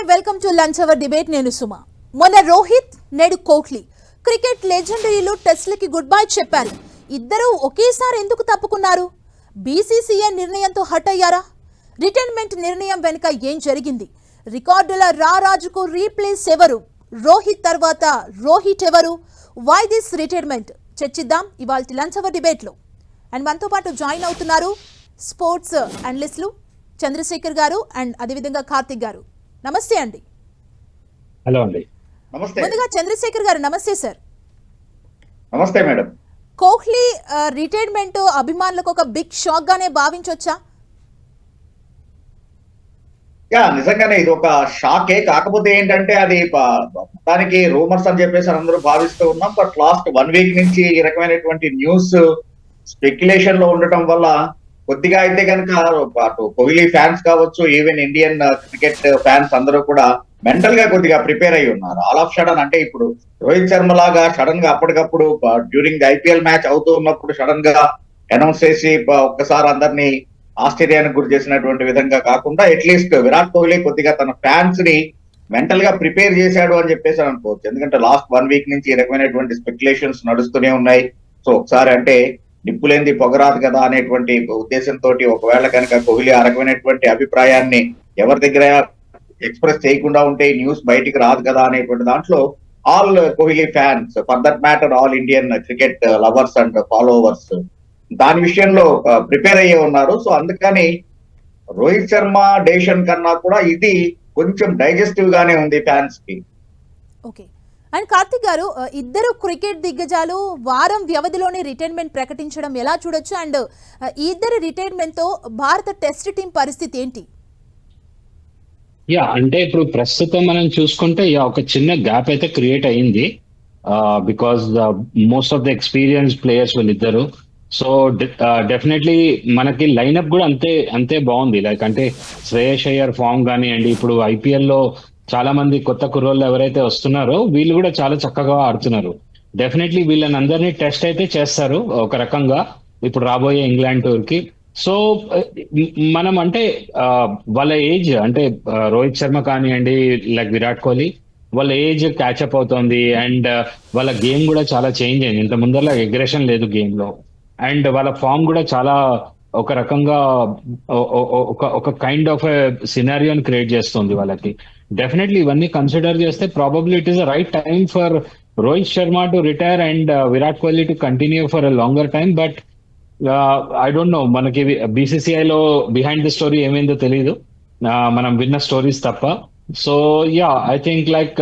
Welcome to lunch hour debate. నేను సుమ. మొన్న రోహిత్, నేడు కోహ్లీ క్రికెట్ లెజెండరీలు టెస్ట్లకి గుడ్ బై చెప్పారు. ఇద్దరూ ఒకేసారి ఎందుకు తప్పుకున్నారు? బీసీసీఐ నిర్ణయంతో హట్ అయ్యారా? రిటైర్మెంట్ నిర్ణయం వెనుక ఏం జరిగింది? రికార్డుల రారాజుకు రీప్లేస్ ఎవరు? రోహిత్ తర్వాత రోహిత్ ఎవరు? Why this retirement? చర్చిద్దాం ఇవాళ లంచ్ అవర్ డిబేట్ లో. అండ్ మనతో పాటు జాయిన్ అవుతున్నారు స్పోర్ట్స్ అనలిస్టులు చంద్రశేఖర్ గారు అండ్ అదేవిధంగా కార్తిక్ గారు. నమస్తే అండి. హలో అండి. నమస్తే. ముందుగా చంద్రశేఖర్ గారు నమస్తే సార్. నమస్తే మేడం. కోహ్లీ రిటైర్మెంట్ అభిమానులకు ఒక బిగ్ షాక్ గానే భావించొచ్చా? నిజంగానే ఇది ఒక షాకే. కాకపోతే ఏంటంటే అది దానికి రూమర్స్ అని చెప్పేసి అందరూ భావిస్తూ ఉన్నాం. బట్ లాస్ట్ 1 వీక్ నుంచి ఈ రకమైనటువంటి న్యూస్ స్పెక్యులేషన్ లో ఉండటం వల్ల కొద్దిగా అయితే కనుక అటు కోహ్లీ ఫ్యాన్స్ కావచ్చు, ఈవెన్ ఇండియన్ క్రికెట్ ఫ్యాన్స్ అందరూ కూడా మెంటల్ గా కొద్దిగా ప్రిపేర్ అయి ఉన్నారు. ఆల్ ఆఫ్ సడన్ అంటే ఇప్పుడు రోహిత్ శర్మ లాగా సడన్ గా అప్పటికప్పుడు డ్యూరింగ్ ది ఐపీఎల్ మ్యాచ్ అవుతూ ఉన్నప్పుడు సడన్ గా అనౌన్స్ చేసి ఒక్కసారి అందరినీ ఆశ్చర్యానికి గురి చేసినటువంటి విధంగా కాకుండా అట్లీస్ట్ విరాట్ కోహ్లీ కొద్దిగా తన ఫ్యాన్స్ ని మెంటల్ గా ప్రిపేర్ చేశాడు అని చెప్పేసి అనుకోవచ్చు. ఎందుకంటే లాస్ట్ 1 వీక్ నుంచి ఈ రకమైనటువంటి స్పెక్యులేషన్స్ నడుస్తూనే ఉన్నాయి. సో ఒకసారి అంటే నిప్పులేంది పొగరాదు కదా అనేటువంటి ఉద్దేశంతో ఒకవేళ కనుక కోహ్లీ ఆ రకమైనటువంటి అభిప్రాయాన్ని ఎవరి దగ్గర ఎక్స్ప్రెస్ చేయకుండా ఉంటే న్యూస్ బయటికి రాదు కదా అనేటువంటి దాంట్లో all Kohli fans, for that matter all Indian cricket lovers and followers దాని విషయంలో ప్రిపేర్ అయ్యే ఉన్నారు. సో అందుకని రోహిత్ శర్మ డెసిషన్ కన్నా కూడా ఇది కొంచెం డైజెస్టివ్ గానే ఉంది ఫ్యాన్స్ కి. ఓకే. అండ్ కార్తిక్ గారు, ఇద్దరు క్రికెట్ దిగ్గజాలు వారం వ్యవధిలోనే రిటైర్మెంట్ ప్రకటించడం ఎలా చూడొచ్చు? అండ్ ఈ ఇద్దరు రిటైర్మెంట్ తో భారత టెస్ట్ టీం పరిస్థితి ఏంటి? అంటే ఇప్పుడు ప్రస్తుతం మనం చూసుకుంటే ఒక చిన్న గ్యాప్ అయితే క్రియేట్ అయ్యింది. Because most of the experience players వీళ్ళిద్దరు. సో డెఫినెట్లీ మనకి లైనప్ కూడా అంతే బాగుంది. లైక్ అంటే శ్రేయస్ అయ్యర్ ఫామ్ కానివ్వండి, ఇప్పుడు ఐపీఎల్ లో చాలా మంది కొత్త కుర్రోళ్ళు ఎవరైతే వస్తున్నారో వీళ్ళు కూడా చాలా చక్కగా ఆడుతున్నారు. డెఫినెట్లీ వీళ్ళని అందరినీ టెస్ట్ అయితే చేస్తారు ఒక రకంగా ఇప్పుడు రాబోయే ఇంగ్లాండ్ టూర్ కి. సో మనం అంటే వాళ్ళ ఏజ్ అంటే రోహిత్ శర్మ కానివ్వండి, లైక్ విరాట్ కోహ్లీ వాళ్ళ ఏజ్ క్యాచ్అప్ అవుతోంది. అండ్ వాళ్ళ గేమ్ కూడా చాలా చేంజ్ అయింది. ఇంత ముందరలా అగ్రెషన్ లేదు గేమ్ లో. అండ్ వాళ్ళ ఫామ్ కూడా చాలా ఒక రకంగా ఒక కైండ్ ఆఫ్ సినారియోని క్రియేట్ చేస్తుంది వాళ్ళకి. డెఫినెట్లీ ఇవన్నీ కన్సిడర్ చేస్తే probably it is the right time for Rohit Sharma to retire and Virat Kohli to continue for a longer time. But I don't know, మనకి బీసీసీఐ లో బిహైండ్ ది స్టోరీ ఏమైందో తెలియదు, మనం విన్న స్టోరీస్ తప్ప. సో ఐ థింక్ లైక్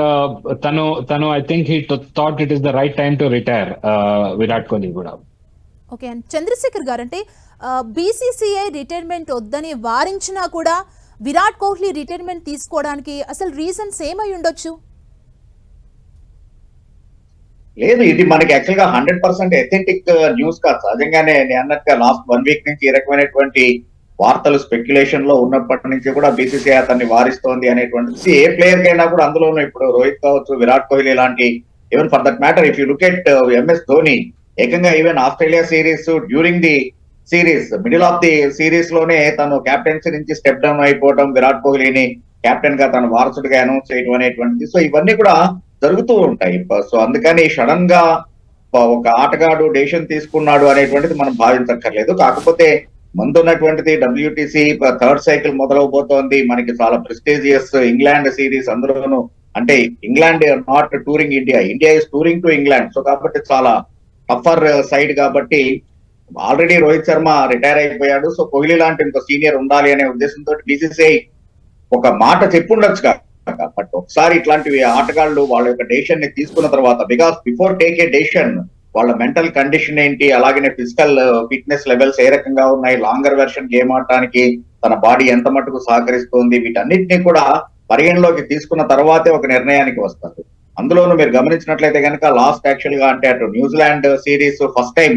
తను I think he thought it is the right time to retire Virat Kohli కూడా. Okay. And Chandrasekhar గారు, అంటే బీసీసీఐ రిటైర్మెంట్ వద్దని వారించినా కూడా విరాట్ కోహ్లీ రిటైర్మెంట్ తీసుకోవడానికి అసలు రీజన్స్ ఏమై ఉండొచ్చు? లేదు, ఇది మనకి యాక్చువల్ గా 100% ఎథెంటిక్ న్యూస్ కాదు. సహజంగానే నేను అన్నట్టుగా లాస్ట్ 1 వీక్ నుంచి ఈ రకమైనటువంటి వార్తలు స్పెక్యులేషన్ లో ఉన్నప్పటి నుంచి కూడా బీసీసీఐ అతన్ని వారిస్తోంది అనేటువంటి ఏ ప్లేయర్ కైనా కూడా, అందులోనూ ఇప్పుడు రోహిత్ కావచ్చు, విరాట్ కోహ్లీ లాంటి, even for that matter if you look at MS Dhoni, ఏకంగా even Australia series during the series middle of the series లోనే తను కెప్టెన్సీ నుంచి స్టెప్ డౌన్ అయిపోవడం, విరాట్ కోహ్లీని కెప్టెన్ గా తన వారసుడిగా అనౌన్స్ చేయడం అనేటువంటిది. సో ఇవన్నీ కూడా జరుగుతూ ఉంటాయి. సో అందుకని సడన్ గా ఒక ఆటగాడు డెసిషన్ తీసుకున్నాడు అనేటువంటిది మనం భావించక్కర్లేదు. కాకపోతే ముందున్నటువంటిది WTC 3rd సైకిల్ మొదలవబోతోంది. మనకి చాలా ప్రెస్టీజియస్ ఇంగ్లాండ్ సిరీస్, అందులోను అంటే England not touring India, India is touring to England. So కాబట్టి చాలా టఫర్ సైడ్ కాబట్టి ఆల్రెడీ రోహిత్ శర్మ రిటైర్ అయిపోయాడు. సో కోహ్లీ లాంటి ఇంకో సీనియర్ ఉండాలి అనే ఉద్దేశంతో బీసీసీఐ ఒక మాట చెప్పుండొచ్చు కాక, బట్ ఒకసారి ఇట్లాంటివి ఆటగాళ్ళు వాళ్ళ యొక్క డెసిషన్ ని తీసుకున్న తర్వాత, because before take a decision వాళ్ళ మెంటల్ కండిషన్ ఏంటి, అలాగే ఫిజికల్ ఫిట్నెస్ లెవెల్స్ ఏ రకంగా ఉన్నాయి, లాంగర్ వెర్షన్ గేమ్ ఆడటానికి తన బాడీ ఎంత మటుకు సహకరిస్తుంది, వీటన్నిటిని కూడా పరిగణలోకి తీసుకున్న తర్వాతే ఒక నిర్ణయానికి వస్తారు. అందులోనూ మీరు గమనించినట్లయితే కనుక లాస్ట్ యాక్చువల్ గా అంటే అటు New Zealand series first time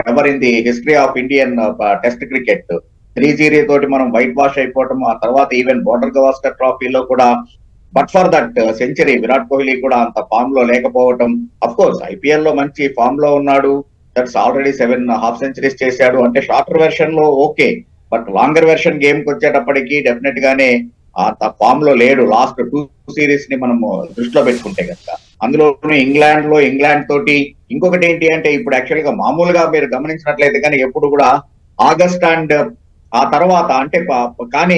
ever in the history of Indian test cricket 3-0 తోటి మనం వైట్ వాష్ అయిపోవటం, ఆ తర్వాత ఈవెన్ బోర్డర్ గవాస్కర్ ట్రోఫీలో కూడా but for that century Virat Kohli కూడా అంత ఫామ్ లో లేకపోవటం. అఫ్ కోర్స్ ఐపీఎల్ లో మంచి ఫామ్ లో ఉన్నాడు, దట్స్ ఆల్రెడీ 7 హాఫ్ సెంచరీస్ చేశాడు, అంటే షార్టర్ వెర్షన్ లో okay. But longer version game కి వచ్చేటప్పటికి డెఫినెట్ గానే అంత ఫామ్ లో లేడు లాస్ట్ 2 సిరీస్ ని మనము దృష్టిలో పెట్టుకుంటే కనుక. అందులోనూ ఇంగ్లాండ్ తోటి ఇంకొకటి ఏంటి అంటే ఇప్పుడు యాక్చువల్ గా మామూలుగా మీరు గమనించినట్లయితే కానీ ఎప్పుడు కూడా ఆగస్ట్ అండ్ ఆ తర్వాత అంటే కానీ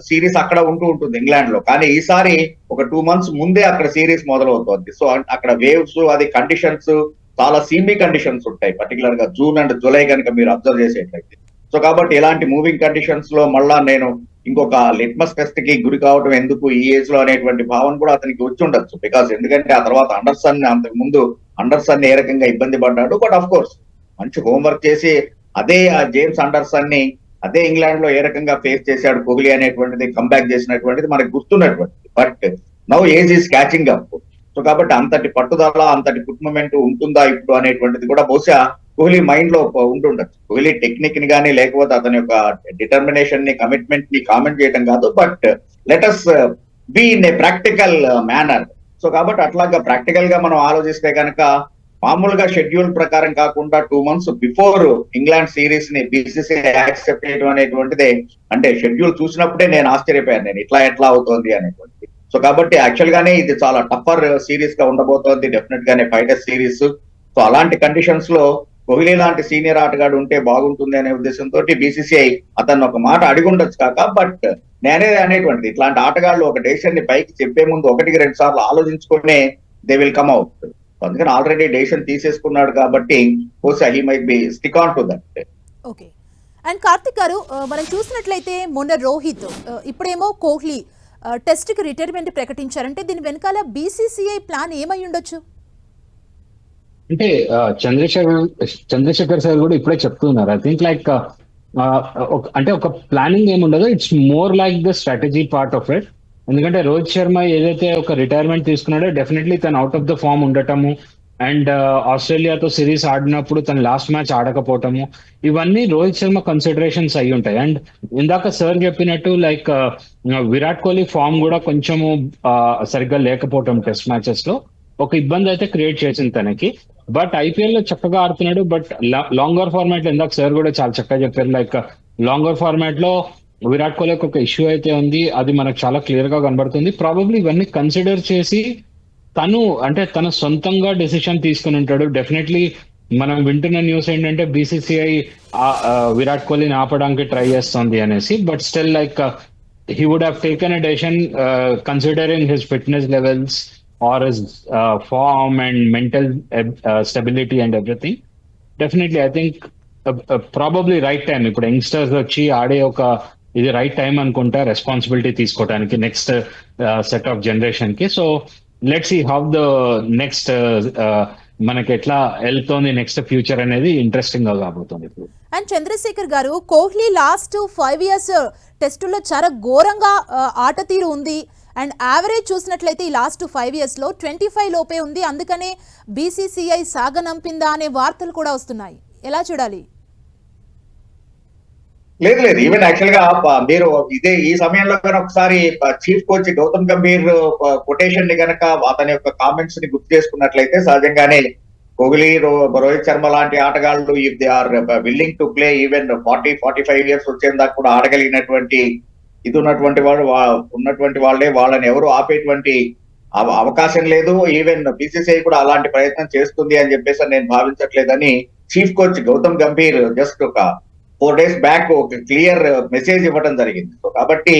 సిరీస్ అక్కడ ఉంటుంది ఇంగ్లాండ్ లో, కానీ ఈసారి ఒక 2 months ముందే అక్కడ సిరీస్ మొదలవుతుంది. సో అక్కడ వేవ్స్ అది కండిషన్స్ చాలా సీమీ కండిషన్స్ ఉంటాయి, పర్టికులర్ గా జూన్ అండ్ జూలై కనుక మీరు అబ్జర్వ్ చేసేట్లయితే. సో కాబట్టి ఇలాంటి మూవింగ్ కండిషన్స్ లో మళ్ళా నేను ఇంకొక లిట్మస్ టెస్ట్ కి గురి కావడం ఎందుకు ఈ ఏజ్ లో అనేటువంటి భావన కూడా అతనికి వచ్చి ఉండొచ్చు. బికాస్ ఎందుకంటే ఆ తర్వాత అంతకు ముందు అండర్సన్ ఏ రకంగా ఇబ్బంది పడ్డాడు. బట్ ఆఫ్ కోర్స్ మంచి హోంవర్క్ చేసి అదే జేమ్స్ అండర్సన్ ని అదే ఇంగ్లాండ్ లో ఏ రకంగా ఫేస్ చేశాడు కోహ్లీ అనేటువంటిది, కంబ్యాక్ చేసినటువంటిది మనకు గుర్తున్నటువంటిది. But now age is catching up. So కాబట్టి అంతటి పట్టుదల అంతటి ఫుట్మెంట్ ఉంటుందా ఇప్పుడు అనేటువంటిది కూడా బహుశా కోహ్లీ మైండ్ లో ఉంటుండొచ్చు. కోహ్లీ టెక్నిక్ ని కానీ లేకపోతే అతని యొక్క డిటర్మినేషన్ ని కమిట్మెంట్ ని కామెంట్ చేయడం కాదు, but let us be in a practical manner. So కాబట్టి అట్లాగా ప్రాక్టికల్ గా మనం ఆలోచిస్తే కనుక మామూలుగా షెడ్యూల్ ప్రకారం కాకుండా 2 months బిఫోర్ ఇంగ్లాండ్ సిరీస్ ని బీసీసీఐ యాక్సెప్ట్ చేయడం అనేటువంటిదే, అంటే షెడ్యూల్ చూసినప్పుడే నేను ఆశ్చర్యపోయాను, నేను ఎట్లా అవుతోంది అనేటువంటిది. సో కాబట్టి యాక్చువల్ గానే ఇది చాలా టఫర్ సిరీస్ గా ఉండబోతోంది, డెఫినెట్ గానే ఫైటర్స్ సిరీస్. సో అలాంటి కండిషన్స్ లో కోహ్లీ లాంటి సీనియర్ ఆటగాడు ఉంటే బాగుంటుంది అనే ఉద్దేశంతో బీసీసీఐ అతను ఒక మాట అడిగి ఉండొచ్చు కాక, బట్ నేనే అనేటువంటిది ఇట్లాంటి ఆటగాళ్ళు ఒక డెసిషన్ ని పైకి చెప్పే ముందు 1-2 సార్లు ఆలోచించుకునే దే విల్ కమ్ అవుట్. అందుకని ఆల్రెడీ డెసిషన్ తీసేసుకున్నాడు కాబట్టి బహుశా he might be stick on to that. Okay. And Karthik గారు, మనం చూసినట్లయితే మొన్న రోహిత్, ఇప్పుడేమో కోహ్లీ టెస్ట్ కి రిటైర్మెంట్ ప్రకటించారంటే దీని వెనకాల బీసీసీఐ ప్లాన్ ఏమై ఉండొచ్చు? అంటే చంద్రశేఖర్ సార్ కూడా ఇప్పుడే చెప్తున్నారు. ఐ థింక్ లైక్ అంటే ఒక ప్లానింగ్ ఏమి ఉండదు, it's more like the strategy part of it. ఎందుకంటే రోహిత్ శర్మ ఏదైతే ఒక రిటైర్మెంట్ తీసుకున్నాడో డెఫినెట్లీ తను అవుట్ ఆఫ్ ద ఫామ్ ఉండటము అండ్ ఆస్ట్రేలియాతో సిరీస్ ఆడినప్పుడు తను లాస్ట్ మ్యాచ్ ఆడకపోవటము, ఇవన్నీ రోహిత్ శర్మ కన్సిడరేషన్స్ అయి ఉంటాయి. అండ్ ఇందాక సార్ చెప్పినట్టు లైక్ విరాట్ కోహ్లీ ఫామ్ కూడా కొంచెము సరిగ్గా లేకపోవటం టెస్ట్ మ్యాచెస్ లో ఒక ఇబ్బంది అయితే క్రియేట్ చేసింది తనకి. బట్ ఐపీఎల్ లో చక్కగా ఆడుతున్నాడు. బట్ లాంగర్ ఫార్మాట్ లో ఇందాక సార్ కూడా చాలా చక్కగా చెప్పారు, లైక్ లాంగర్ ఫార్మాట్ లో విరాట్ కోహ్లీకి ఒక ఇష్యూ అయితే ఉంది, అది మనకు చాలా క్లియర్ గా కనబడుతుంది. ప్రాబబ్లీ ఇవన్నీ కన్సిడర్ చేసి తన సొంతంగా డెసిషన్ తీసుకుని ఉంటాడు. డెఫినెట్లీ మనం వింటున్న న్యూస్ ఏంటంటే బీసీసీఐ విరాట్ కోహ్లీని ఆపడానికి ట్రై చేస్తుంది అనేసి. But still like he would have taken a decision considering his fitness levels or his form and mental stability and everything. Definitely, I think probably right time. ఇప్పుడు youngsters వచ్చి ఆడే ఒక ఇది right time అనుకుంటా responsibility తీసుకోవడానికి next set of generation కి. So let's see how the next మనకి ఎట్లా వెళ్తోంది నెక్స్ట్ ఫ్యూచర్ అనేది ఇంట్రెస్టింగ్ గా కాబోతుంది ఇప్పుడు. అండ్ చంద్రశేఖర్ గారు, కోహ్లీ లాస్ట్ 5 years టెస్టుల్లో చాలా ఘోరంగా ఆట తీరు ఉంది. అండ్ యావరేజ్ చూసినట్లయితే ఈ లాస్ట్ 5 years లో 25 లోపే ఉంది. అందుకనే బీసీసీఐ సాగనంపిందా అనే వార్తలు కూడా వస్తున్నాయి. ఎలా చూడాలి? లేదు ఈవెన్ యాక్చువల్ గా మీరు ఈ సమయంలో కనుక ఒకసారి chief coach Gautam Gambhir quotation ని కనుక అతని యొక్క కామెంట్స్ ని గుర్తు చేసుకున్నట్లయితే సహజంగానే కోహ్లీ, రోహిత్ శర్మ లాంటి ఆటగాళ్ళు if they are willing to play even 40-45 years వచ్చేందాకా కూడా ఆడగలిగినటువంటి ఇది ఉన్నటువంటి వాళ్ళే, వాళ్ళని ఎవరు ఆపేటువంటి అవకాశం లేదు. ఈవెన్ బీసీసీఐ కూడా అలాంటి ప్రయత్నం చేస్తుంది అని చెప్పేసి నేను భావించట్లేదని chief coach Gautam Gambhir just ఒక 4 days బ్యాక్ ఒక క్లియర్ మెసేజ్ ఇవ్వడం జరిగింది. సో కాబట్టి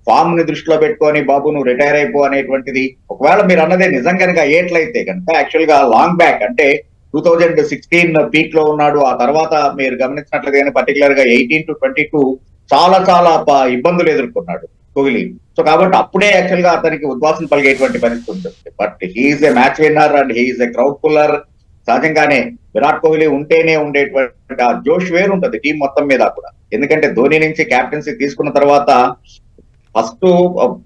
ఫామ్ ని దృష్టిలో పెట్టుకొని బాబు నువ్వు రిటైర్ అయిపో అనేటువంటిది ఒకవేళ మీరు అన్నదే నిజం కనుక అయ్యేట్లయితే కనుక యాక్చువల్ గా లాంగ్ బ్యాక్ అంటే 2016 పీక్ లో ఉన్నాడు. ఆ తర్వాత మీరు గమనించినట్లయితే పర్టికులర్ గా 18-22 చాలా ఇబ్బందులు ఎదుర్కొన్నాడు కోహ్లీ. సో కాబట్టి అప్పుడే యాక్చువల్ గా అతనికి ఉద్వాసం పలిగేటువంటి పరిస్థితి ఉంటుంది. But he's a match winner and he's a crowd puller. సహజంగానే విరాట్ కోహ్లీ ఉంటేనే ఉండేటువంటి ఆ జోష్ వేరు ఉంటుంది టీం మొత్తం మీద కూడా. ఎందుకంటే ధోని నుంచి క్యాప్టెన్సీ తీసుకున్న తర్వాత ఫస్ట్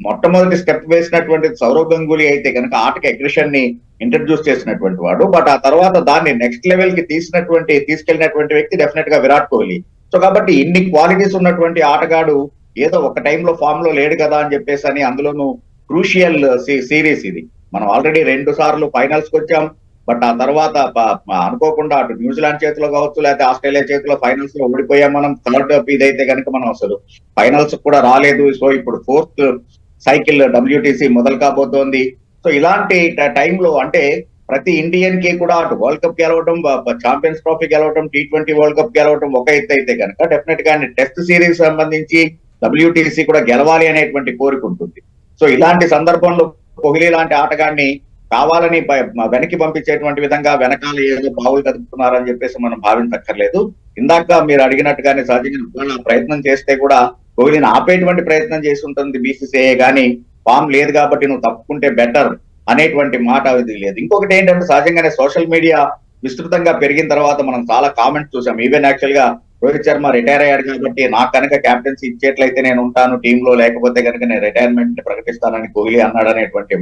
మొట్టమొదటి స్టెప్ వేసినటువంటి సౌరవ్ గంగూలీ అయితే కనుక ఆటకి అగ్రెషన్ ని ఇంట్రడ్యూస్ చేసినటువంటి వాడు. బట్ ఆ తర్వాత దాన్ని నెక్స్ట్ లెవెల్ కి తీసుకెళ్లినటువంటి వ్యక్తి డెఫినెట్ గా విరాట్ కోహ్లీ. సో కాబట్టి ఇన్ని క్వాలిటీస్ ఉన్నటువంటి ఆటగాడు ఏదో ఒక టైంలో ఫామ్ లో లేడు కదా అని చెప్పేసి అని, అందులోనూ క్రూషియల్ సిరీస్ ఇది. మనం ఆల్రెడీ 2 సార్లు ఫైనల్స్ కి వచ్చాం. బట్ ఆ తర్వాత అనుకోకుండా అటు న్యూజిలాండ్ చేతిలో కావచ్చు, లేకపోతే ఆస్ట్రేలియా చేతిలో ఫైనల్స్ లో ఓడిపోయాం మనం. థర్డ్ ఇదైతే కనుక మనం అసలు ఫైనల్స్ కూడా రాలేదు. సో ఇప్పుడు ఫోర్త్ సైకిల్ WTC మొదలు కాబోతోంది. సో ఇలాంటి టైంలో అంటే ప్రతి ఇండియన్ కి కూడా అటు వరల్డ్ కప్ గెలవడం, ఛాంపియన్స్ ట్రోఫీ గెలవడం, T20 వరల్డ్ కప్ గెలవడం ఒక ఎత్తు అయితే కనుక డెఫినెట్ గా టెస్ట్ సిరీస్ సంబంధించి WTC కూడా గెలవాలి అనేటువంటి కోరిక ఉంటుంది. సో ఇలాంటి సందర్భంలో కోహ్లీ లాంటి ఆటగాడిని కావాలని వెనక్కి పంపించేటువంటి విధంగా వెనకాల ఏదో బావులు కదుపుతున్నారని చెప్పేసి మనం భావించక్కర్లేదు. ఇందాక మీరు అడిగినట్టుగానే సహజంగా ప్రయత్నం చేస్తే కూడా కోహ్లీని ఆపేటువంటి ప్రయత్నం చేసి ఉంటుంది BCCI, కానీ ఫామ్ లేదు కాబట్టి నువ్వు తప్పుకుంటే బెటర్ అనేటువంటి మాట అది లేదు. ఇంకొకటి ఏంటంటే సహజంగానే సోషల్ మీడియా విస్తృతంగా పెరిగిన తర్వాత మనం చాలా కామెంట్స్ చూసాం. ఈవెన్ యాక్చువల్ గా రోహిత్ శర్మ రిటైర్ అయ్యాడు కాబట్టి నాకు కనుక క్యాప్టెన్సీ ఇచ్చేట్లయితే నేను ఉంటాను టీంలో, లేకపోతే కనుక నేను రిటైర్మెంట్ ప్రకటిస్తానని కోహ్లీ అన్నాడు అనేటువంటి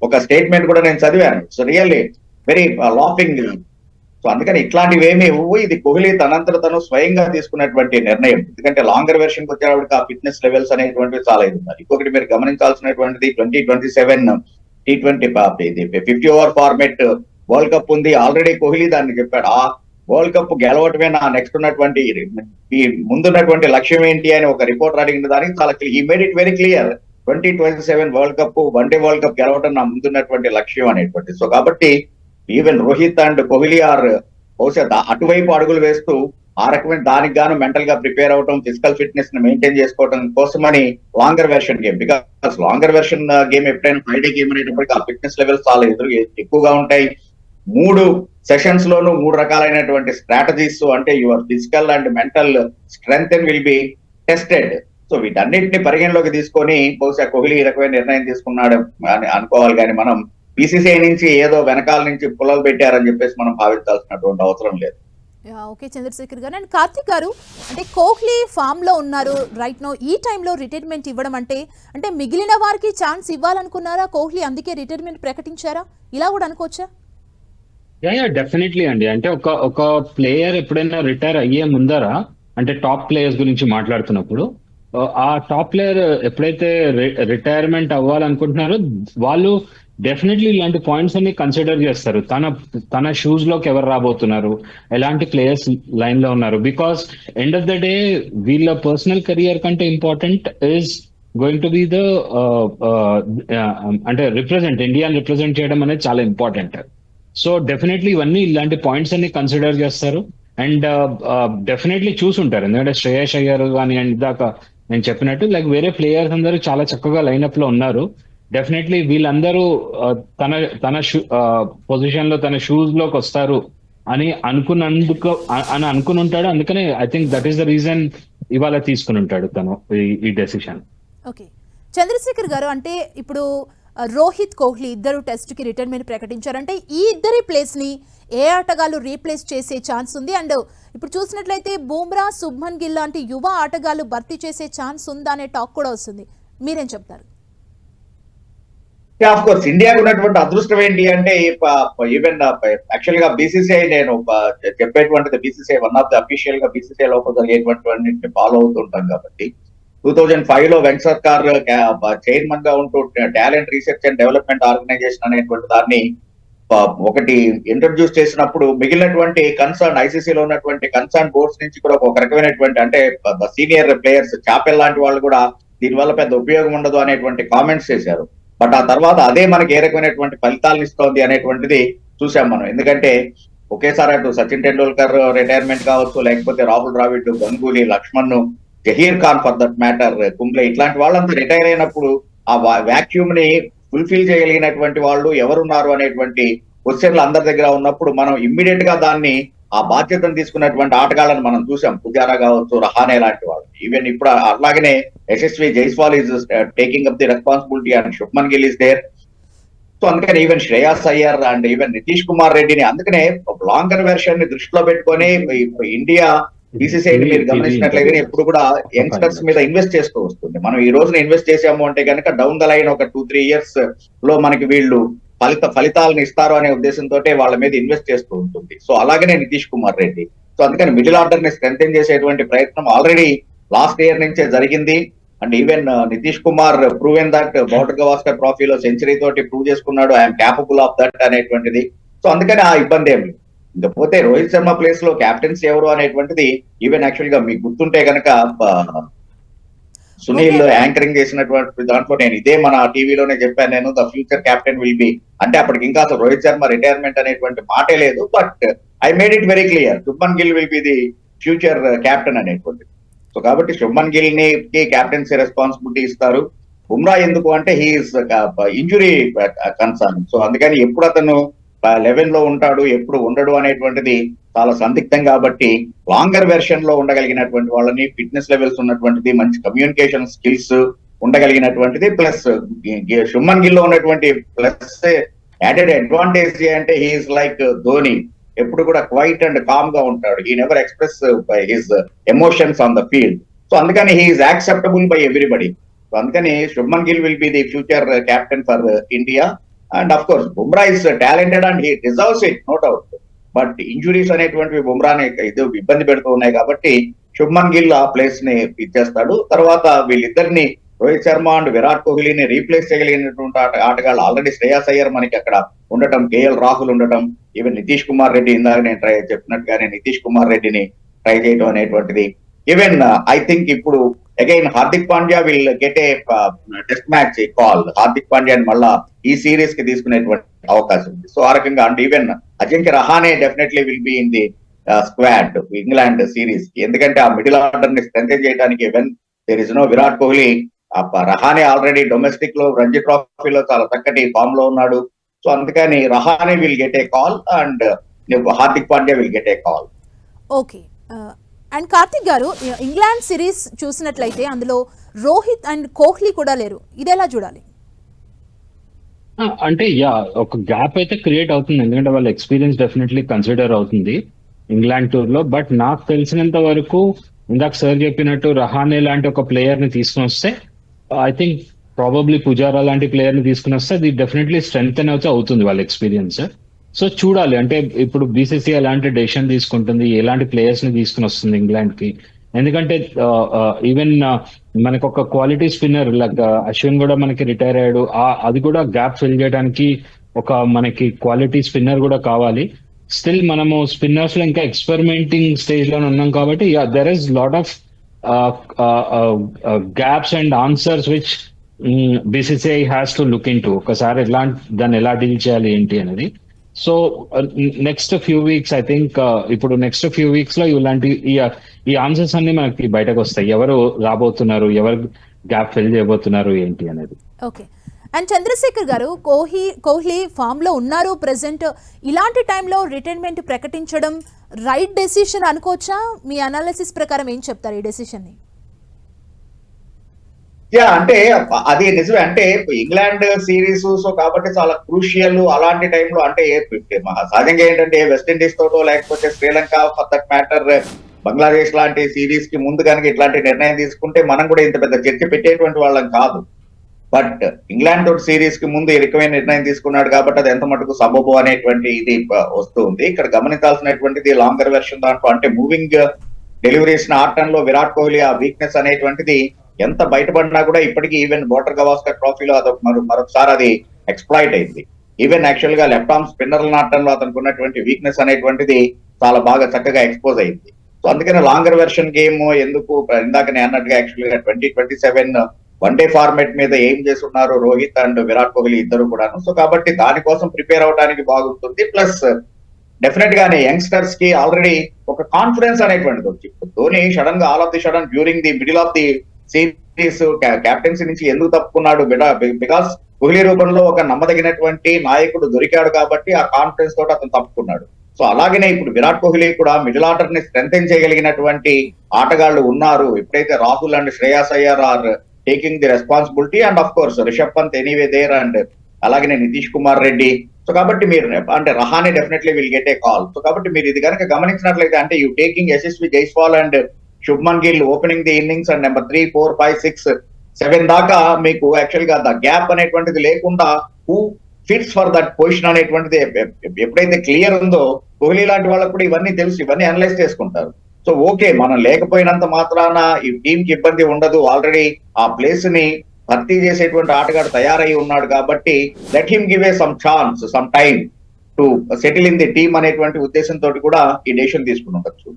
ఒక స్టేట్మెంట్ కూడా నేను చదివాను. So really very laughing. So అందుకని ఇట్లాంటివి ఏమి ఇవ్వు, ఇది కోహ్లీ తనంతట తను స్వయంగా తీసుకున్నటువంటి నిర్ణయం. ఎందుకంటే లాంగర్ వెర్షన్ కి వచ్చేటప్పటికి ఆ ఫిట్నెస్ లెవెల్స్ అనేటువంటివి చాలా ఇది ఉన్నారు. ఇంకొకటి మీరు గమనించాల్సినటువంటిది 2027 T20 ఇది 50 ఓవర్ ఫార్మేట్ వరల్డ్ కప్ ఉంది. ఆల్రెడీ కోహ్లీ దాన్ని చెప్పాడు, ఆ వరల్డ్ కప్ గెలవటమే నా నెక్స్ట్ ఉన్నటువంటి ముందున్నటువంటి లక్ష్యం ఏంటి అని ఒక రిపోర్టర్ అడిగిన దానికి చాలా ఈ made it very clear. 2027 world cup, one day world cup గెలవడం నా ముందున్నటువంటి లక్ష్యం అనేటువంటి. సో కాబట్టి even Rohit and Kohli are బహుశా అటువైపు అడుగులు వేస్తూ ఆ రకమైన దానికి గాను మెంటల్ గా ప్రిపేర్ అవడం, ఫిజికల్ ఫిట్నెస్ ని మెయింటైన్ చేసుకోవడం కోసమని longer version game. Because longer version game ఎప్పుడైనా 5 డే గేమ్ అనేటప్పటికి ఆ ఫిట్నెస్ లెవెల్స్ చాలా ఎక్కువగా ఉంటాయి. 3 సెషన్స్ లోనూ 3 రకాలైనటువంటి స్ట్రాటజీస్, అంటే your physical and mental strength will be tested. So వీటన్నిటిని పరిగణలోకి తీసుకొని బహుశా కోహ్లీ ఈ రకమైన నిర్ణయం తీసుకున్నాడు అని అనుకోవాలి. కానీ మనం BCCI నుంచి ఏదో వెనకాల నుంచి పుల్లలు పెట్టారని చెప్పేసి మనం భావించాల్సినటువంటి అవసరం లేదు. ఓకే చంద్రశేఖర్ గారు. అండ్ కార్తిక్ గారు, అంటే కోహ్లీ ఫామ్ లో ఉన్నారు రైట్ నో, ఈ టైంలో రిటైర్మెంట్ ఇవ్వడం అంటే మిగిలిన వారికి ఛాన్స్ ఇవ్వాలనుకున్నారా కోహ్లీ, అందుకే రిటైర్మెంట్ ప్రకటించారా, ఇలా కూడా అనుకోవచ్చా? యా డెఫినెట్లీ అండి. అంటే ఒక ప్లేయర్ ఎప్పుడైనా రిటైర్ అయ్యే ముందర, అంటే టాప్ ప్లేయర్స్ గురించి మాట్లాడుతున్నప్పుడు, ఆ టాప్ ప్లేయర్ ఎప్పుడైతే రిటైర్మెంట్ అవ్వాలనుకుంటున్నారో వాళ్ళు డెఫినెట్లీ ఇలాంటి పాయింట్స్ అన్ని కన్సిడర్ చేస్తారు. తన షూస్ లోకి ఎవరు రాబోతున్నారు, ఎలాంటి ప్లేయర్స్ లైన్ లో ఉన్నారు. Because end of the day వీళ్ళ పర్సనల్ కెరియర్ కంటే important is going to be the అంటే ఇండియాని రిప్రజెంట్ చేయడం అనేది చాలా ఇంపార్టెంట్. సో డెఫినెట్లీ ఇవన్నీ ఇలాంటి పాయింట్స్ అన్ని కన్సిడర్ చేస్తారు. అండ్ డెఫినెట్లీ చూసుంటారు, ఎందుకంటే శ్రేయస్ అయ్యర్ కానీ అండ్ ఇందాక నేను చెప్పినట్టు లైక్ వేరే ప్లేయర్స్ అందరూ చాలా చక్కగా లైనప్ లో ఉన్నారు. డెఫినెట్లీ వీళ్ళందరూ తన పొజిషన్ లో తన షూస్ లోకి వస్తారు అని అనుకుని ఉంటాడు. అందుకనే I think that is the reason ఇవాళ తీసుకుని ఉంటాడు తను ఈ డెసిషన్. ఓకే చంద్రశేఖర్ గారు, అంటే ఇప్పుడు రోహిత్ కోహ్లీ ఇద్దరు టెస్ట్ కి రిటైర్మెంట్ ప్రకటించారంటే ఈ ఇద్దరి ప్లేస్ ని ఏ ఆటగాళ్ళు రీప్లేస్ చేసే ఛాన్స్ ఉంది? అండ్ ఇప్పుడు చూసినట్లయితే బూమ్రా, శుభ్మన్ గిల్ లాంటి యువ ఆటగాళ్ళు భర్తీ చేసే ఛాన్స్ ఉందా అనే టాక్ కూడా వస్తుంది. మీరేం చెప్తారు? ఆఫ్ కోర్స్ ఇండియాకు ఉన్నటువంటి అదృష్టం ఏంటి అంటే ఈవెన్ యాక్చువల్ గా BCCI నేను చెప్పేటువంటిది BCCI one of the official గా BCCI లోపల జరిగేటువంటి ఫాలో అవుతుంటాం కాబట్టి 2005 లో వెంకట్ సర్కార్ చైర్మన్ గా ఉంటూ talent research and development organization అనేటువంటి దాన్ని ఒకటి ఇంట్రడ్యూస్ చేసినప్పుడు మిగిలినటువంటి ICC లో ఉన్నటువంటి కన్సర్న్ బోర్డ్స్ నుంచి కూడా ఒక రకమైనటువంటి, అంటే సీనియర్ ప్లేయర్స్ చాపెల్ లాంటి వాళ్ళు కూడా దీనివల్ల పెద్ద ఉపయోగం ఉండదు అనేటువంటి కామెంట్స్ చేశారు. బట్ ఆ తర్వాత అదే మనకి ఏ రకమైనటువంటి ఫలితాలను ఇస్తోంది అనేటువంటిది చూసాం మనం. ఎందుకంటే ఒకేసారి అటు సచిన్ టెండూల్కర్ రిటైర్మెంట్ కావచ్చు, లేకపోతే Rahul Dravid, Ganguly, Laxman, Zaheer Khan for that matter, Kumble, ఇట్లాంటి వాళ్ళంతా రిటైర్ అయినప్పుడు ఆ వాక్యూమ్ ని ఫుల్ఫిల్ చేయగలిగినటువంటి వాళ్ళు ఎవరున్నారు అనేటువంటి క్వశ్చన్లు అందరి దగ్గర ఉన్నప్పుడు మనం ఇమ్మీడియట్ గా దాన్ని ఆ బాధ్యతను తీసుకున్నటువంటి ఆటగాళ్ళని మనం చూసాం. పుజారా కావచ్చు, రహానే లాంటి వాళ్ళు. ఈవెన్ ఇప్పుడు అలాగనే Yashasvi Jaiswal is taking up the responsibility and Shubman Gill is there. So అందుకని even Shreyas Iyer and even Nitish Kumar రెడ్డిని, అందుకనే లాంగర్ వెర్షన్ ని దృష్టిలో పెట్టుకొని ఇండియా BCCI మీరు గమనించినట్లయితే ఎప్పుడు కూడా యంగ్స్టర్స్ మీద ఇన్వెస్ట్ చేస్తూ వస్తుంది. మనం ఈ రోజున ఇన్వెస్ట్ చేసాము అంటే కనుక డౌన్ ద లైన్ ఒక 2-3 years లో మనకి వీళ్ళు ఫలితాలను ఇస్తారు అనే ఉద్దేశంతో వాళ్ళ మీద ఇన్వెస్ట్ చేస్తూ ఉంటుంది. సో అలాగనే నితీష్ కుమార్ రెడ్డి. సో అందుకని మిడిల్ ఆర్డర్ ని స్ట్రెంథెన్ చేసేటువంటి ప్రయత్నం ఆల్రెడీ లాస్ట్ ఇయర్ నుంచే జరిగింది. And even Nitish Kumar proven that Border Gavaskar ట్రోఫీలో సెంచరీ తోటి ప్రూవ్ చేసుకున్నాడు, ఐఎమ్ క్యాపబుల్ ఆఫ్ దట్ అనేటువంటిది. సో అందుకని ఆ ఇబ్బంది ఏమి లేదు. ఇకపోతే రోహిత్ శర్మ ప్లేస్ లో కెప్టెన్స్ ఎవరు అనేటువంటిది ఈవెన్ యాక్చువల్ గా మీకు గుర్తుంటే కనుక సునీల్ ముఖ్యంగా యాంకరింగ్ చేసినటువంటి దాంట్లో నేను ఇదే మన టీవీలోనే చెప్పాను, నేను the future captain will be అంటే అప్పటికి ఇంకా అసలు రోహిత్ శర్మ రిటైర్మెంట్ అనేటువంటి మాటే లేదు. But I made it very clear, Shubman Gill will be the future captain అనేటువంటి. సో కాబట్టి శుభ్మన్ గిల్ ని కెప్టెన్సీ రెస్పాన్సిబిలిటీ ఇస్తారు. బుమ్రా ఎందుకు అంటే హీఈస్ ఇంజురీ కన్సర్న్. సో అందుకని ఎప్పుడు అతను 11 లో ఉంటాడు, ఎప్పుడు ఉండడు అనేటువంటిది చాలా సందిగ్ధం. కాబట్టి లాంగర్ వెర్షన్ లో ఉండగలిగినటువంటి వాళ్ళని, ఫిట్నెస్ లెవెల్స్ ఉన్నటువంటిది, మంచి కమ్యూనికేషన్ స్కిల్స్ ఉండగలిగినటువంటిది, ప్లస్ శుభ్మన్ గిల్ లో ఉన్నటువంటి ప్లస్ యాడెడ్ అడ్వాంటేజ్ అంటే హీఈస్ లైక్ ధోని, ఎప్పుడు కూడా క్వైట్ అండ్ కామ్ గా ఉంటాడు. He never express his emotions on the field. So అందుకని he's acceptable by everybody. So అందుకని Shubman Gill will be the future captain for India. And of course Bumrah is talented and he deserves it, no doubt. But injuries అనేటువంటివి బుమ్రాని ఇది ఇబ్బంది పెడుతూ ఉన్నాయి కాబట్టి శుభ్మన్ గిల్ ఆ ప్లేస్ ని ఇచ్చేస్తాడు. తర్వాత వీళ్ళిద్దరిని రోహిత్ శర్మ అండ్ విరాట్ కోహ్లీని రీప్లేస్ చేయగలిగినటువంటి ఆటగాళ్ళు ఆల్రెడీ శ్రేయాస్ అయ్యర్ మనకి అక్కడ ఉండటం, కేఎల్ రాహుల్ ఉండటం, ఈవెన్ నితీష్ కుమార్ రెడ్డి ఇందాక నేను చెప్పినట్టుగానే నితీష్ కుమార్ రెడ్డిని ట్రై చేయడం అనేటువంటిది. ఈవెన్ ఐ థింక్ ఇప్పుడు again Hardik Pandya will get a test match call. Hardik పాండ్యాని మళ్ళా ఈ సిరీస్ కి తీసుకునేటువంటి అవకాశం ఉంది. సో ఆ రకంగా and even Ajinkya Rahane definitely will be in the squad England series కి. ఎందుకంటే ఆ మిడిల్ ఆర్డర్ ని స్ట్రెంథెన్ చేయడానికి when there is no Virat Kohli, Rahane already domestic లో రంజీ ట్రోఫీలో చాలా చక్కటి ఫామ్ లో ఉన్నాడు. సో అందుకని Rahane will get a call and Hardik Pandya will get a call. Okay. And Karthik గారు, ఇంగ్లాండ్ సిరీస్ చూసినట్లయితే అందులో రోహిత్ అండ్ కోహ్లీ కూడా లేరు, ఇదెలా చూడాలి? అంటే ఒక గ్యాప్ అయితే క్రియేట్ అవుతుంది, ఎందుకంటే వాళ్ళ ఎక్స్పీరియన్స్ డెఫినెట్లీ కన్సిడర్ అవుతుంది ఇంగ్లాండ్ టూర్ లో. బట్ నాకు తెలిసినంత వరకు ఇందాక సార్ చెప్పినట్టు రహానే లాంటి ఒక ప్లేయర్ ని తీసుకుని వస్తే, ఐ థింక్ ప్రాబబ్లీ పుజారా లాంటి ప్లేయర్ ని తీసుకుని వస్తే అది డెఫినెట్లీ స్ట్రెంగ్త్ అయితే అవుతుంది వాళ్ళ ఎక్స్పీరియన్స్. సో చూడాలి, అంటే ఇప్పుడు బీసీసీ ఎలాంటి డెసిషన్ తీసుకుంటుంది, ఎలాంటి ప్లేయర్స్ ని తీసుకుని వస్తుంది ఇంగ్లాండ్ కి. ఎందుకంటే ఈవెన్ మనకు ఒక క్వాలిటీ స్పిన్నర్ లైక్ అశ్విన్ కూడా మనకి రిటైర్ అయ్యాడు, అది కూడా గ్యాప్ ఫిల్ చేయడానికి ఒక మనకి క్వాలిటీ స్పిన్నర్ కూడా కావాలి. స్టిల్ మనము స్పిన్నర్స్ లో ఇంకా ఎక్స్పెరిమెంటింగ్ స్టేజ్ లో ఉన్నాం కాబట్టి there is lot of gaps and answers which BCCI has to look in to. ఒకసారి దాన్ని ఎలా డీల్ చేయాలి ఏంటి అనేది. So next few weeks I think ఇప్పుడు నెక్స్ట్ ఫ్యూ వీక్స్ లో ఇలాంటి ఈ ఆన్సర్స్ అన్ని మనకి బయటకు వస్తాయి, ఎవరు రాబోతున్నారు, ఎవరు గ్యాప్ ఫిల్ చేయబోతున్నారు ఏంటి అనేది. ఓకే. అండ్ చంద్రశేఖర్ గారు, కోహ్లీ ఫామ్ లో ఉన్నారు ప్రెసెంట్, ఇలాంటి టైంలో రిటైర్మెంట్ ప్రకటించడం రైట్ డెసిషన్ అనుకోవచ్చా? మీ అనాలిసిస్ ప్రకారం ఏం చెప్తారు ఈ డెసిషన్ ని? అంటే అది నిజమే. అంటే ఇంగ్లాండ్ సిరీస్ సో కాబట్టి చాలా క్రూషియల్ అలాంటి టైంలో. అంటే సహజంగా ఏంటంటే వెస్టిండీస్ తోటో లేకపోతే Sri Lanka for that matter Bangladesh లాంటి సిరీస్ కి ముందు కనుక ఇట్లాంటి నిర్ణయం తీసుకుంటే మనం కూడా ఇంత పెద్ద చర్చ పెట్టేటువంటి వాళ్ళం కాదు. బట్ ఇంగ్లాండ్ తోటి సిరీస్ కి ముందు ఈ రకమైన నిర్ణయం తీసుకున్నాడు కాబట్టి అది ఎంత మటుకు సబబు అనేటువంటి ఇది వస్తుంది. ఇక్కడ గమనించాల్సినటువంటిది లాంగర్ వెర్షన్ దాంట్లో, అంటే మూవింగ్ డెలివరీస్ ఆడటంలో విరాట్ కోహ్లీ ఆ వీక్నెస్ అనేటువంటిది ఎంత బయటపడినా కూడా ఇప్పటికీ ఈవెన్ బోటర్ గవాస్కర్ ట్రోఫీలో అదొక మరొకసారి అది ఎక్స్ప్లాయిట్ అయింది. ఈవెన్ యాక్చువల్ గా లెఫ్ట్ ఆర్మ్ స్పిన్నర్ల ఆడటంలో అతనికి ఉన్నటువంటి వీక్నెస్ అనేటువంటిది చాలా బాగా చక్కగా ఎక్స్పోజ్ అయింది. సో అందుకని లాంగర్ వెర్షన్ గేమ్ ఎందుకు, ఇందాక నేను అన్నట్టుగా యాక్చువల్ గా 2027 వన్డే ఫార్మాట్ మీద ఏం చేస్తున్నారు రోహిత్ అండ్ విరాట్ కోహ్లీ ఇద్దరు కూడాను. సో కాబట్టి దానికోసం ప్రిపేర్ అవడానికి బాగుంటుంది. ప్లస్ డెఫినెట్ గానే యంగ్స్టర్స్ కి ఆల్రెడీ ఒక కాన్ఫిడెన్స్ అనేటువంటిది వచ్చి, ధోని సడన్ గా all of the sudden during the middle of the series captaincy నుంచి ఎందుకు తప్పుకున్నాడు? బికాస్ కోహ్లీ రూపంలో ఒక నమ్మదగినటువంటి నాయకుడు దొరికాడు కాబట్టి ఆ కాన్ఫిడెన్స్ తోటి అతను తప్పుకున్నాడు. సో అలాగనే ఇప్పుడు విరాట్ కోహ్లీ కూడా మిడిల్ ఆర్డర్ ని స్ట్రెంథెన్ చేయగలిగినటువంటి ఆటగాళ్లు ఉన్నారు. ఎప్పుడైతే Rahul and Shreyas Iyer are taking the responsibility and of course Rishabh Pant anyway there and అలాగనే నితీష్ కుమార్ రెడ్డి. సో కాబట్టి మీరు అంటే Rahane definitely will get a call. So కాబట్టి మీరు ఇది కనుక గమనించినట్లయితే అంటే you taking Yashasvi Jaiswal and Shubman Gill opening the innings and number 3, 4, 5, 6, 7 దాకా మీకు యాక్చువల్ గా ద గ్యాప్ అనేటువంటిది లేకుండా who fits for that position అనేటువంటిది ఎప్పుడైతే క్లియర్ ఉందో కోహ్లీ లాంటి వాళ్ళకు కూడా ఇవన్నీ తెలుసు, ఇవన్నీ అనలైజ్ చేసుకుంటారు. సో ఓకే, మనం లేకపోయినంత మాత్రాన ఈ టీం కి ఇబ్బంది ఉండదు, ఆల్రెడీ ఆ ప్లేస్ ని భర్తీ చేసేటువంటి ఆటగాడు తయారై ఉన్నాడు కాబట్టి let him give a some chance, some time. To settle in the team అనేటువంటి ఉద్దేశంతో కూడా ఈ డెసిషన్ తీసుకుని ఉండొచ్చు.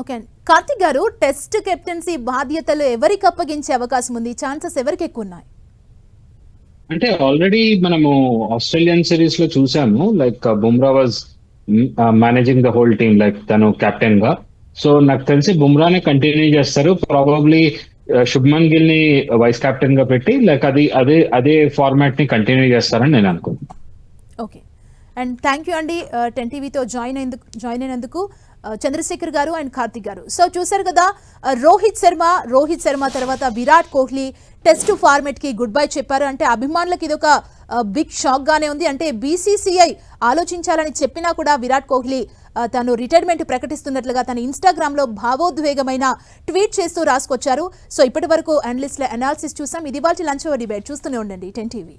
ఓకే అండి. కార్తిక్ గారు, టెస్ట్ కెప్టెన్సీ బాధ్యతలు ఎవరికి అప్పగించే అవకాశం ఉంది? ఛాన్సెస్ ఎవరికి ఎక్కువ ఉన్నాయి? అంటే ఆల్రెడీ మనము ఆస్ట్రేలియన్ సిరీస్ లో చూసాము, like Bumrah was managing the whole team, like తను కెప్టెన్ గా. సో నాకు తెలిసి బుమ్రానే కంటిన్యూ చేస్తారు. ప్రాబబ్లీ శుభ్మన్ గిల్ ని వైస్ కెప్టెన్ గా పెట్టి లైక్ అదే ఫార్మాట్ ని కంటిన్యూ చేస్తారని నేను అనుకుంటున్నాను. ఓకే అండ్ థ్యాంక్ యూ అండి 10 టీవీతో జాయిన్ అయినందుకు చంద్రశేఖర్ గారు అండ్ కార్తిక్ గారు. సో చూసారు కదా, రోహిత్ శర్మ తర్వాత విరాట్ కోహ్లీ టెస్ట్ ఫార్మెట్ కి గుడ్ బై చెప్పారు. అంటే అభిమానులకు ఇదొక బిగ్ షాక్ గానే ఉంది. అంటే బీసీసీఐ ఆలోచించాలని చెప్పినా కూడా విరాట్ కోహ్లీ తను రిటైర్మెంట్ ప్రకటిస్తున్నట్లుగా తన ఇన్స్టాగ్రామ్ లో భావోద్వేగమైన ట్వీట్ చేస్తూ రాసుకొచ్చారు. సో ఇప్పటి వరకు అనలిస్ట్ల అనాలిసిస్ చూసాం. ఇది వాళ్ళ లంచ్ అవర్ డిబేట్. చూస్తూనే ఉండండి 10 టీవీ.